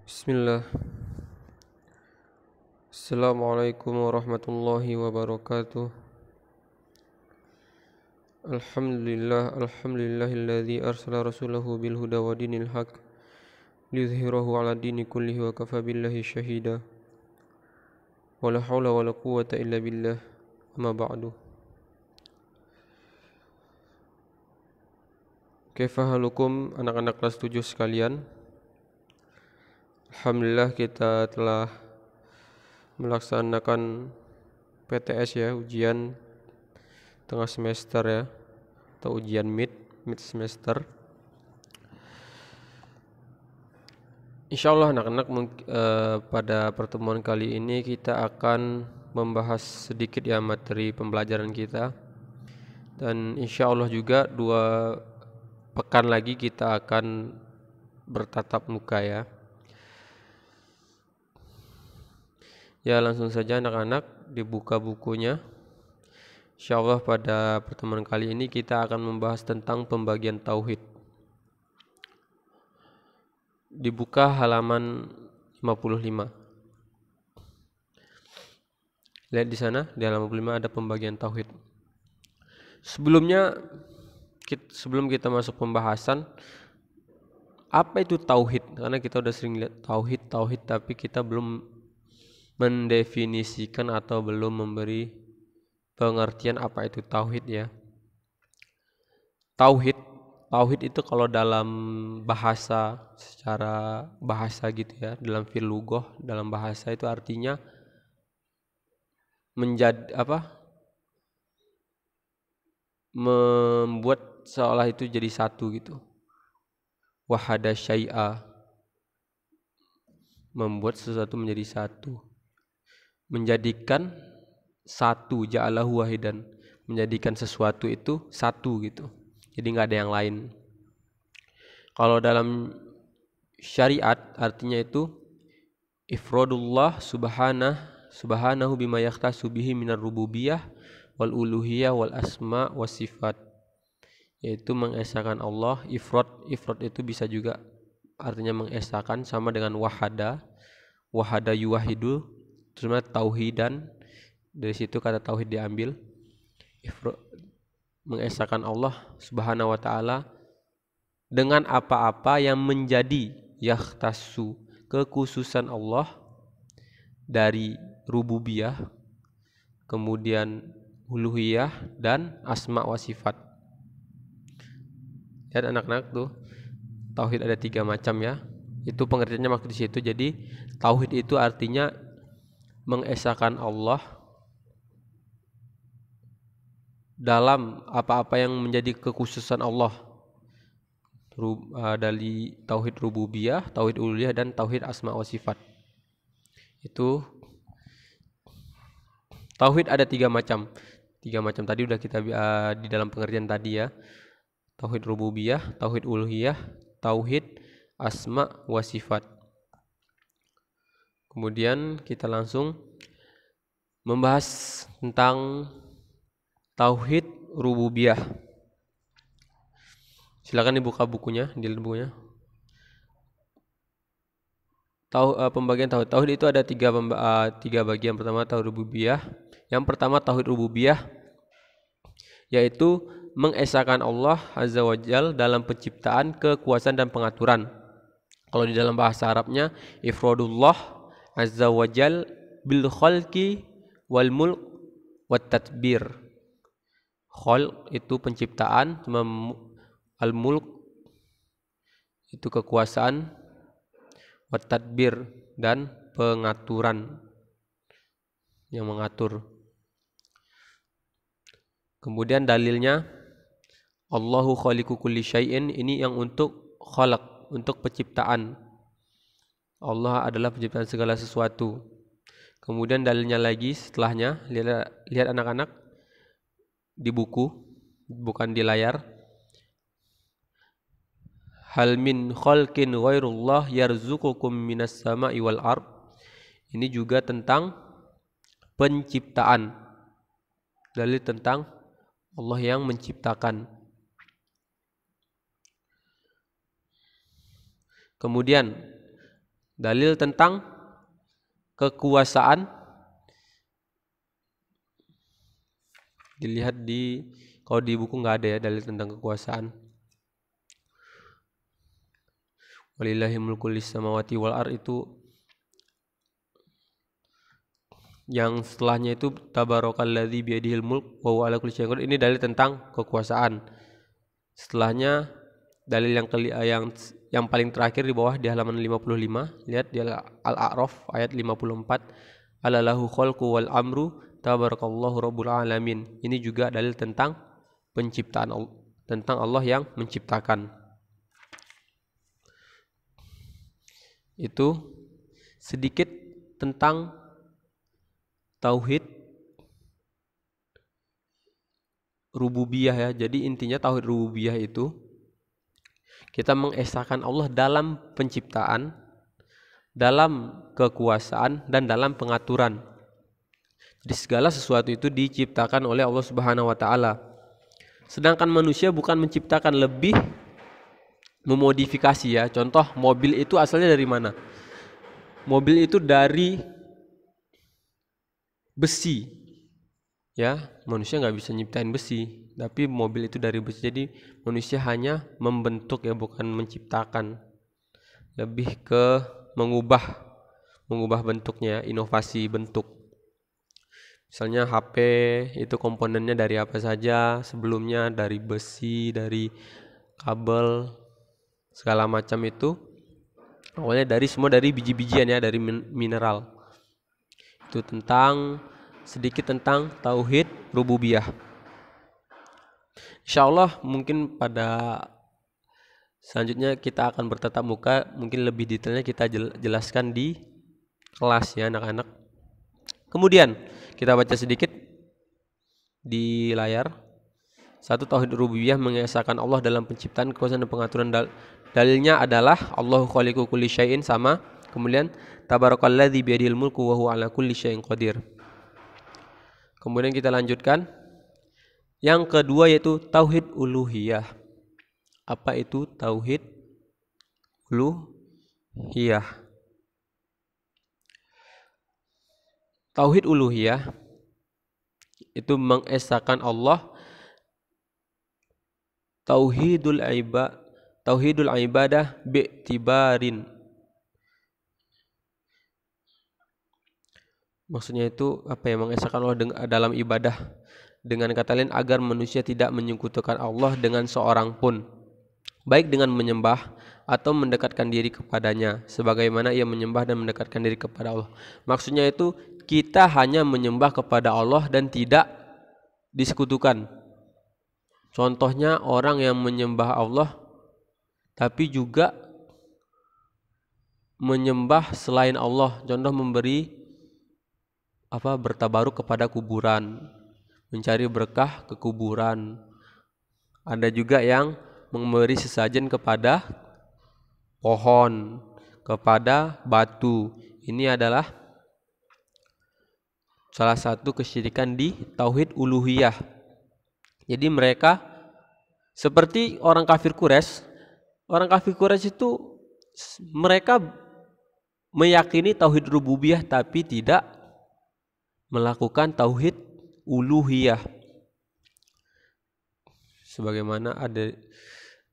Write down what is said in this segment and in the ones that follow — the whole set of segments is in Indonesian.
Bismillah. Assalamualaikum warahmatullahi wabarakatuh. Alhamdulillahilladzi arsala rasulahu bil huda wa dinil haq liyudhhirahu 'ala dini kullihi wa kafa billahi syahida. Wala haula wala quwwata illa billah. Amma ba'du. Kaifa halukum anak-anak kelas 7 sekalian? Alhamdulillah kita telah melaksanakan PTS ya, ujian tengah semester ya, atau ujian mid semester. Insyaallah anak-anak pada pertemuan kali ini kita akan membahas sedikit ya materi pembelajaran kita, dan insyaallah juga 2 pekan lagi kita akan bertatap muka ya. Ya, langsung saja anak-anak dibuka bukunya. Insyaallah pada pertemuan kali ini kita akan membahas tentang pembagian tauhid. Dibuka halaman 55. Lihat di sana, di halaman 55 ada pembagian tauhid. Sebelum kita masuk pembahasan apa itu tauhid, karena kita udah sering lihat tauhid tapi kita belum mendefinisikan atau belum memberi pengertian apa itu tauhid ya. Tauhid itu kalau dalam bahasa, secara bahasa gitu ya, dalam fil lughah, dalam bahasa itu artinya membuat seolah itu jadi satu gitu. Wahada syai'a, membuat sesuatu menjadi satu. Menjadikan satu, ja'alahu wahidan, menjadikan sesuatu itu satu gitu. Jadi enggak ada yang lain. Kalau dalam syariat artinya itu ifradullah subhanahu bima yakhtassu bihi minar rububiyah wal uluhiyah wal asma was sifat, yaitu mengesahkan Allah. Ifrad itu bisa juga artinya mengesahkan, sama dengan wahada yuwahidu, terus tauhidan, dari situ kata tauhid diambil. Mengesahkan Allah subhanahu wa ta'ala dengan apa-apa yang menjadi yakhtassu, kekhususan Allah dari rububiyah, kemudian uluhiyah dan asma wa sifat. Lihat anak-anak tuh, tauhid ada 3 macam ya. Itu pengertiannya maksud di situ. Jadi tauhid itu artinya mengesahkan Allah dalam apa-apa yang menjadi kekhususan Allah, dari tauhid rububiyah, tauhid uluhiyah, dan tauhid asma wa sifat. Itu tauhid ada 3 macam. 3 macam tadi udah kita di dalam pengertian tadi ya. Tauhid rububiyah, tauhid uluhiyah, tauhid asma wa sifat. Kemudian kita langsung membahas tentang tauhid rububiyah. Silakan dibuka bukunya, dilihat bukunya. Pembagian tauhid. Tauhid itu ada 3 bagian. Pertama tauhid rububiyah. Yang pertama tauhid rububiyah, yaitu mengesahkan Allah azza wajal dalam penciptaan, kekuasaan, dan pengaturan. Kalau di dalam bahasa Arabnya ifradullah azza wajal bil khalqi wal mulk wat tadbir. Khalq itu penciptaan, al mulk itu kekuasaan, wat tadbir dan pengaturan, yang mengatur. Kemudian dalilnya Allahu khaliqu kulli syai'in, ini yang untuk khalaq, untuk penciptaan. Allah adalah penciptaan segala sesuatu. Kemudian dalilnya lagi setelahnya, lihat anak-anak di buku, bukan di layar. Hal min khalqin ghairullah yarzuqukum minas sama'i wal ard. Ini juga tentang penciptaan. Dalil tentang Allah yang menciptakan. Kemudian Dalil tentang kekuasaan dilihat kalau di buku nggak ada ya dalil tentang kekuasaan. Walillahi mulkul samawati wal ard itu yang setelahnya itu tabarakalladzi biyadihil mulk wa huwa ala kulli syai'in qadir. Ini dalil tentang kekuasaan. Setelahnya dalil yang paling terakhir di bawah di halaman 55, lihat di Al-A'raf ayat 54, alalahu khalqu wal amru tabarakallahu rabbul alamin. Ini juga dalil tentang penciptaan Allah, tentang Allah yang menciptakan. Itu sedikit tentang tauhid rububiyah ya. Jadi intinya tauhid rububiyah itu kita mengesahkan Allah dalam penciptaan, dalam kekuasaan, dan dalam pengaturan. Jadi segala sesuatu itu diciptakan oleh Allah Subhanahu wa taala. Sedangkan manusia bukan menciptakan, lebih memodifikasi ya. Contoh mobil itu asalnya dari mana? Mobil itu dari besi. Ya, manusia nggak bisa nyiptain besi, tapi mobil itu dari besi. Jadi manusia hanya membentuk ya, bukan menciptakan. Lebih ke mengubah bentuknya, inovasi bentuk. Misalnya HP itu komponennya dari apa saja? Sebelumnya dari besi, dari kabel, segala macam itu awalnya semua dari biji-bijian ya, dari mineral. Itu sedikit tentang tauhid rububiyah. Insyaallah mungkin pada selanjutnya kita akan bertatap muka, mungkin lebih detailnya kita jelaskan di kelas ya anak-anak. Kemudian kita baca sedikit di layar. Satu, tauhid rububiyah mengesahkan Allah dalam penciptaan, kekuasaan, dan pengaturan. Dalilnya adalah Allahu khaliqu kulli syai'in, sama. Kemudian tabarakalladzi biyadihil mulku wa huwa ala kulli syai'in qadir. Kemudian kita lanjutkan. Yang kedua yaitu tauhid uluhiyah. Apa itu tauhid uluhiyah? Tauhid uluhiyah itu mengesahkan Allah, tauhidul ibadah bi'tibarin. Maksudnya itu apa ya? Mengesahkan Allah dalam ibadah dengan kata lain agar manusia tidak menyekutukan Allah dengan seorang pun, baik dengan menyembah atau mendekatkan diri kepadanya sebagaimana ia menyembah dan mendekatkan diri kepada Allah. Maksudnya itu kita hanya menyembah kepada Allah dan tidak disekutukan. Contohnya orang yang menyembah Allah tapi juga menyembah selain Allah. Contoh bertabaruk kepada kuburan, mencari berkah ke kuburan. Ada juga yang memberi sesajen kepada pohon, kepada batu. Ini adalah salah satu kesyirikan di tauhid uluhiyah. Jadi mereka seperti orang kafir Quraisy. Orang kafir Quraisy itu mereka meyakini tauhid rububiyah tapi tidak melakukan tauhid uluhiyah. Sebagaimana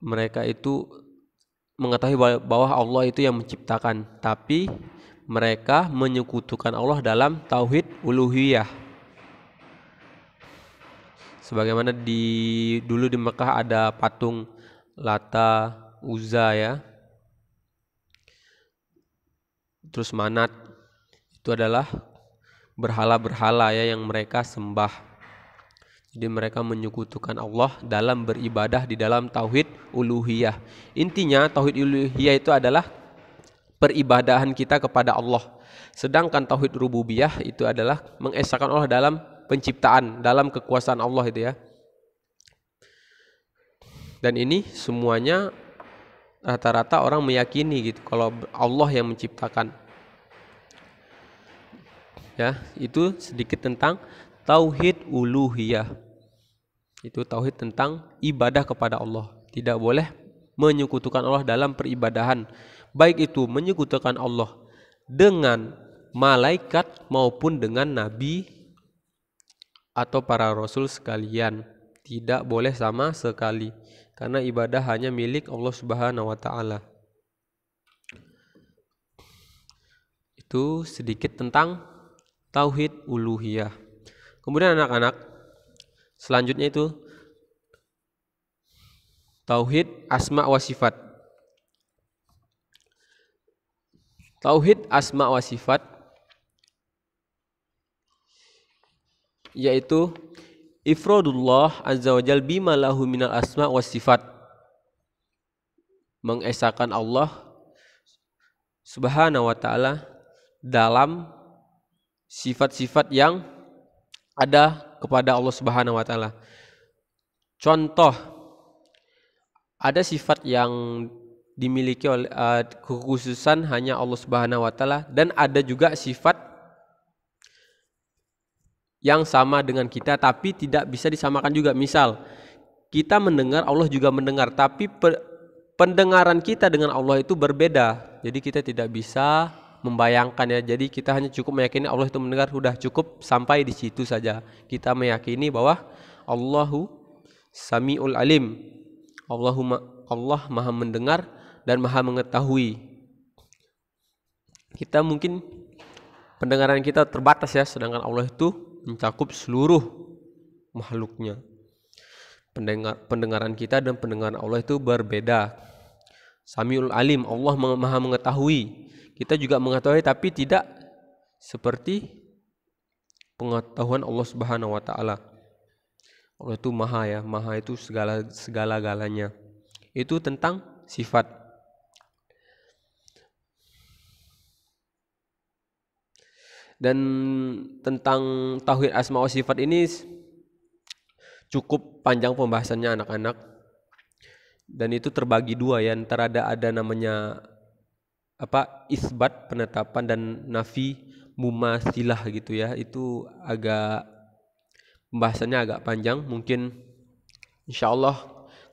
mereka itu mengetahui bahwa Allah itu yang menciptakan, tapi mereka menyekutukan Allah dalam tauhid uluhiyah. Sebagaimana dulu di Mekah ada patung Lata, Uzza ya. Terus Manat, itu adalah berhala-berhala ya yang mereka sembah. Jadi mereka menyekutukan Allah dalam beribadah di dalam tauhid uluhiyah. Intinya tauhid uluhiyah itu adalah peribadahan kita kepada Allah. Sedangkan tauhid rububiyah itu adalah mengesahkan Allah dalam penciptaan, dalam kekuasaan Allah itu ya. Dan ini semuanya rata-rata orang meyakini gitu kalau Allah yang menciptakan. Ya, itu sedikit tentang tauhid uluhiyah. Itu tauhid tentang ibadah kepada Allah. Tidak boleh menyekutukan Allah dalam peribadahan, baik itu menyekutukan Allah dengan malaikat maupun dengan nabi atau para rasul sekalian. Tidak boleh sama sekali, karena ibadah hanya milik Allah Subhanahu wa taala. Itu sedikit tentang tauhid uluhiyah. Kemudian anak-anak, selanjutnya itu tauhid asma wa sifat. Tauhid asma wa sifat yaitu ifradullah azza wa jal bima lahu minal asma wa sifat. Mengesahkan Allah Subhanahu wa taala dalam sifat-sifat yang ada kepada Allah Subhanahu wa taala. Contoh, ada sifat yang dimiliki oleh kekhususan hanya Allah Subhanahu wa taala, dan ada juga sifat yang sama dengan kita tapi tidak bisa disamakan juga. Misal, kita mendengar, Allah juga mendengar, tapi pendengaran kita dengan Allah itu berbeda. Jadi kita tidak bisa membayangkan ya. Jadi kita hanya cukup meyakini Allah itu mendengar, sudah cukup sampai di situ saja. Kita meyakini bahwa Allahu Samiul Alim. Allah Maha mendengar dan Maha mengetahui. Kita mungkin pendengaran kita terbatas ya, sedangkan Allah itu mencakup seluruh makhluknya. Pendengaran kita dan pendengaran Allah itu berbeda. Samiul Alim, Allah Maha mengetahui. Kita juga mengetahui, tapi tidak seperti pengetahuan Allah Subhanahu wa taala. Allah itu maha ya, maha itu segala-galanya. Itu tentang sifat. Dan tentang tauhid asma wa sifat ini cukup panjang pembahasannya anak-anak. Dan itu terbagi dua ya, antara ada namanya isbat penetapan dan nafi mumathilah gitu ya. Itu agak pembahasannya agak panjang. Mungkin insyaallah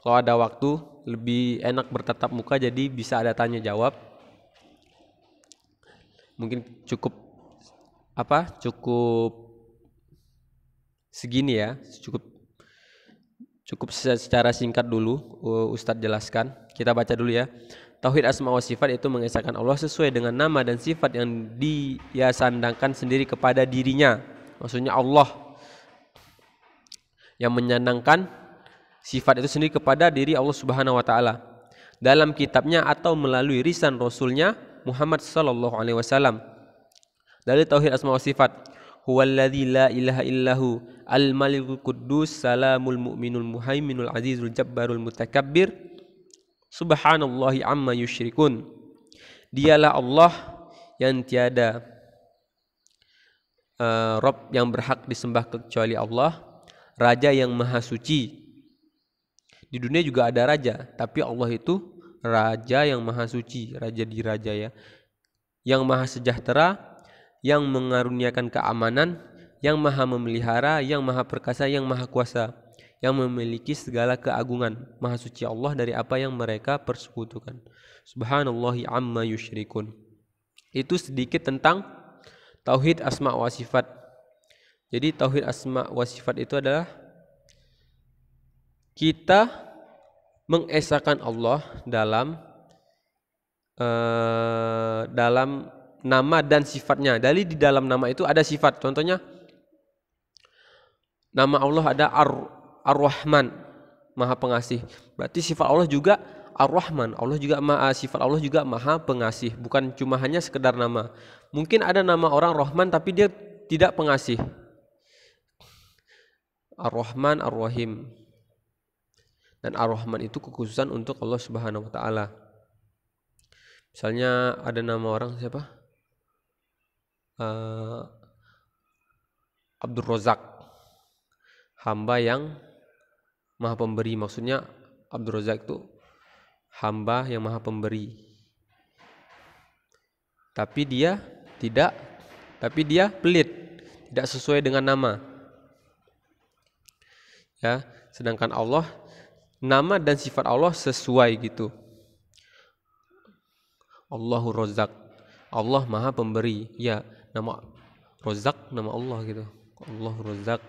kalau ada waktu lebih enak bertatap muka, jadi bisa ada tanya jawab. Mungkin cukup segini ya, cukup secara singkat dulu Ustadz jelaskan. Kita baca dulu ya. Tauhid asma wa sifat itu mengesahkan Allah sesuai dengan nama dan sifat yang Dia sandangkan sendiri kepada dirinya. Maksudnya Allah yang menyandangkan sifat itu sendiri kepada diri Allah Subhanahu wa taala dalam kitabnya atau melalui lisan Rasulnya Muhammad sallallahu alaihi wasallam. Dari tauhid asma wa sifat, huwallazi la ilaha illahu al-malikul quddus salamul mu'minul muhaiminul azizul jabbarul mutakabbir subhanallahi amma yusyrikun. Dialah Allah yang tiada Rabb yang berhak disembah kecuali Allah, Raja yang maha suci. Di dunia juga ada raja, tapi Allah itu Raja yang maha suci, Raja di raja ya, yang maha sejahtera, yang mengaruniakan keamanan, yang maha memelihara, yang maha perkasa, yang maha kuasa, yang memiliki segala keagungan. Maha suci Allah dari apa yang mereka persekutukan. Subhanallahi amma yusyrikun. Itu sedikit tentang tauhid asma wa sifat. Jadi tauhid asma wa sifat itu adalah kita mengesahkan Allah dalam nama dan sifatnya. Dari di dalam nama itu ada sifat. Contohnya nama Allah ada Ar-Rahman, Maha Pengasih. Berarti sifat Allah juga Ar-Rahman. Sifat Allah juga Maha Pengasih. Bukan cuma hanya sekedar nama. Mungkin ada nama orang Rahman tapi dia tidak pengasih. Ar-Rahman, Ar-Rahim. Dan Ar-Rahman itu kekhususan untuk Allah Subhanahu wa taala. Misalnya ada nama orang siapa? Abdul Razak, hamba yang maha pemberi. Maksudnya Abdul Razak itu hamba yang maha pemberi. Tapi dia pelit, tidak sesuai dengan nama. Ya, sedangkan Allah nama dan sifat Allah sesuai gitu. Allahu Razzaq, Allah Maha Pemberi. Ya, nama Razzaq nama Allah gitu. Allahu Razzaq.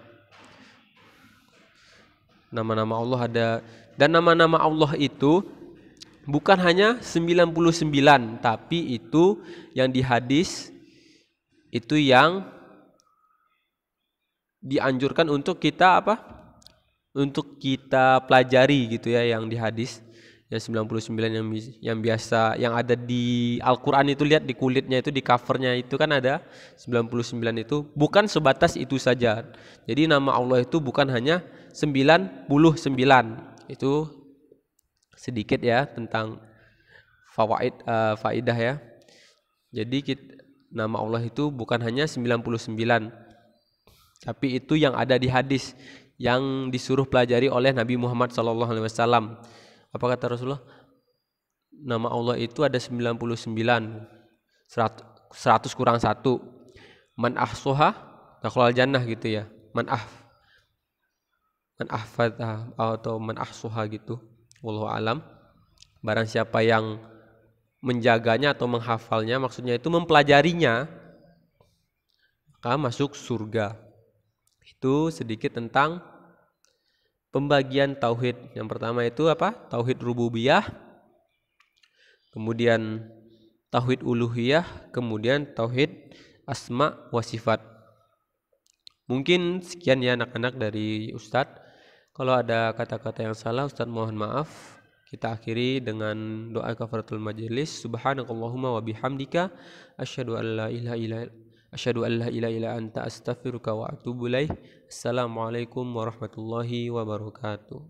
Nama-nama Allah ada, dan nama-nama Allah itu bukan hanya 99, tapi itu yang di hadis itu yang dianjurkan untuk kita apa? Untuk kita pelajari gitu ya, yang di hadis yang 99 yang biasa yang ada di Al-Qur'an itu, lihat di kulitnya itu, di covernya itu kan ada 99, itu bukan sebatas itu saja. Jadi nama Allah itu bukan hanya 99. Itu sedikit ya tentang faidah ya. Jadi nama Allah itu bukan hanya 99, tapi itu yang ada di hadis yang disuruh pelajari oleh Nabi Muhammad SAW. Apa kata Rasulullah? Nama Allah itu ada 99, 100 kurang 1. Man ahsoha dakhalal jannah gitu ya. Man ahfadha atau man ahsoha gitu. Wallahu alam. Barang siapa yang menjaganya atau menghafalnya, maksudnya itu mempelajarinya, maka masuk surga. Itu sedikit tentang pembagian tauhid. Yang pertama itu apa? Tauhid rububiyah, kemudian tauhid uluhiyah, kemudian tauhid asma wa sifat. Mungkin sekian ya anak-anak dari Ustadz. Kalau ada kata-kata yang salah, Ustadz mohon maaf. Kita akhiri dengan doa kafaratul majelis. Subhanakallahumma wa bihamdika asyhadu an la ilaha illa anta astaghfiruka wa atubu ilaik. Assalamualaikum warahmatullahi wabarakatuh.